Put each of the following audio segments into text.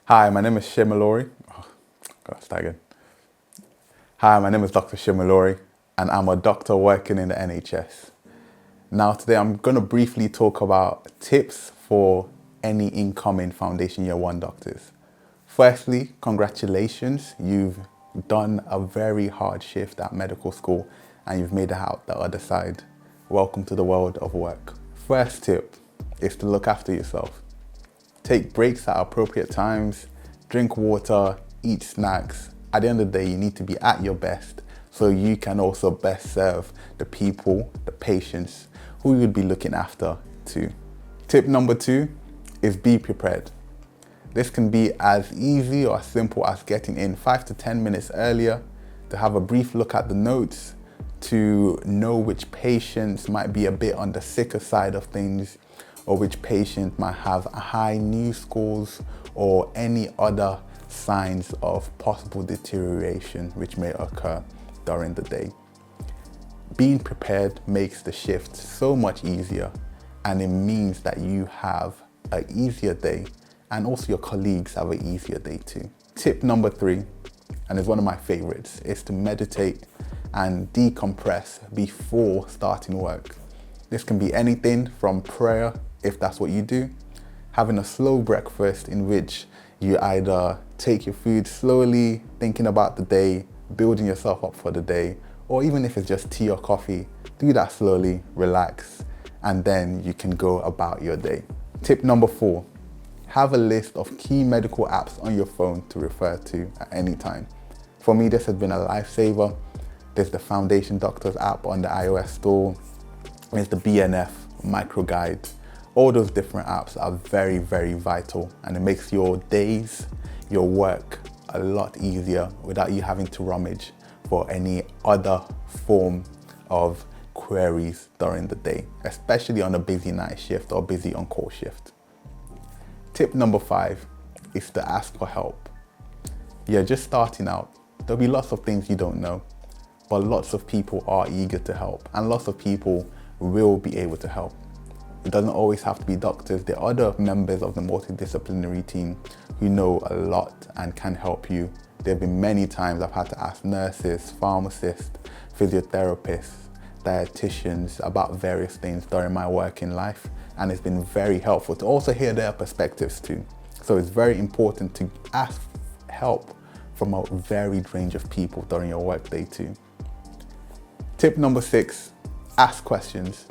Hi, my name is Semilore. Oh, gotta start again. Hi, my name is Dr. Semilore, and I'm a doctor working in the NHS. Now, today I'm going to briefly talk about tips for any incoming Foundation Year 1 doctors. Firstly, congratulations. You've done a very hard shift at medical school and you've made it out the other side. Welcome to the world of work. First tip is to look after yourself. Take breaks at appropriate times, drink water, eat snacks. At the end of the day, you need to be at your best so you can also best serve the people, the patients who you'd be looking after too. Tip number 2 is be prepared. This can be as easy or as simple as getting in 5 to 10 minutes earlier to have a brief look at the notes, to know which patients might be a bit on the sicker side of things, or which patient might have high news scores or any other signs of possible deterioration which may occur during the day. Being prepared makes the shift so much easier, and it means that you have an easier day and also your colleagues have an easier day too. Tip number 3, and it's one of my favorites, is to meditate and decompress before starting work. This can be anything from prayer, if that's what you do, having a slow breakfast in which you either take your food slowly, thinking about the day, building yourself up for the day, or even if it's just tea or coffee, do that slowly, relax, and then you can go about your day. Tip number 4, have a list of key medical apps on your phone to refer to at any time. For me, this has been a lifesaver. There's the Foundation Doctors app on the iOS store. There's the BNF micro guide. All those different apps are very, very vital, and it makes your days, your work a lot easier without you having to rummage for any other form of queries during the day, especially on a busy night shift or busy on-call shift. Tip number 5 is to ask for help. You're just starting out. There'll be lots of things you don't know, but lots of people are eager to help, and lots of people will be able to help. It doesn't always have to be doctors. There are other members of the multidisciplinary team who know a lot and can help you. There have been many times I've had to ask nurses, pharmacists, physiotherapists, dietitians about various things during my working life, and it's been very helpful to also hear their perspectives too. So it's very important to ask help from a varied range of people during your workday too. Tip number 6, ask questions.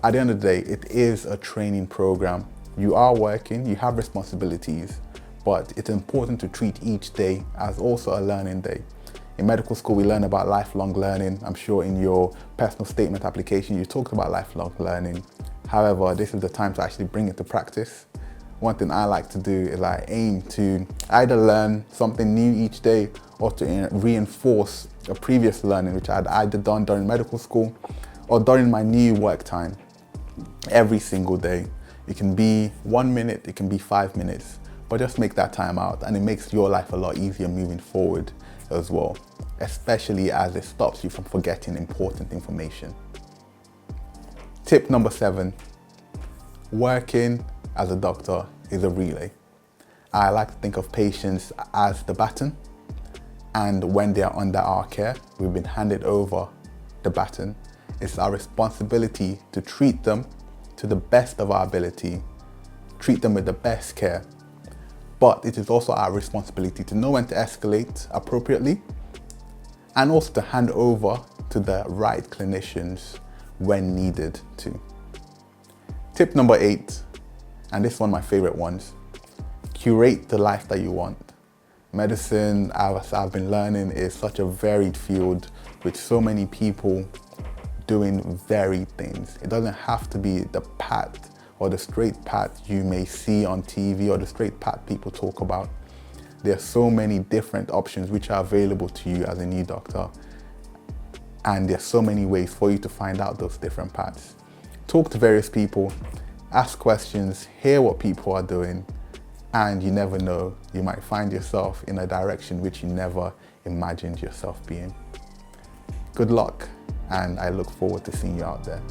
At the end of the day, it is a training program. You are working, you have responsibilities, but it's important to treat each day as also a learning day. In medical school, we learn about lifelong learning. I'm sure in your personal statement application, you talked about lifelong learning. However, this is the time to actually bring it to practice. One thing I like to do is I aim to either learn something new each day or to reinforce a previous learning which I had either done during medical school or during my new work time. Every single day. It can be 1 minute, it can be 5 minutes, but just make that time out, and it makes your life a lot easier moving forward as well, especially as it stops you from forgetting important information. Tip number 7, working as a doctor is a relay. I like to think of patients as the baton, and when they are under our care, we've been handed over the baton. It's our responsibility to treat them to the best of our ability, treat them with the best care. But it is also our responsibility to know when to escalate appropriately and also to hand over to the right clinicians when needed too. Tip number 8, and this is one of my favorite ones, curate the life that you want. Medicine, as I've been learning, is such a varied field with so many people doing varied things. It doesn't have to be the path or the straight path you may see on TV or the straight path people talk about. There are so many different options which are available to you as a new doctor, and there are so many ways for you to find out those different paths. Talk to various people, ask questions, hear what people are doing, and you never know, you might find yourself in a direction which you never imagined yourself being. Good luck, and I look forward to seeing you out there.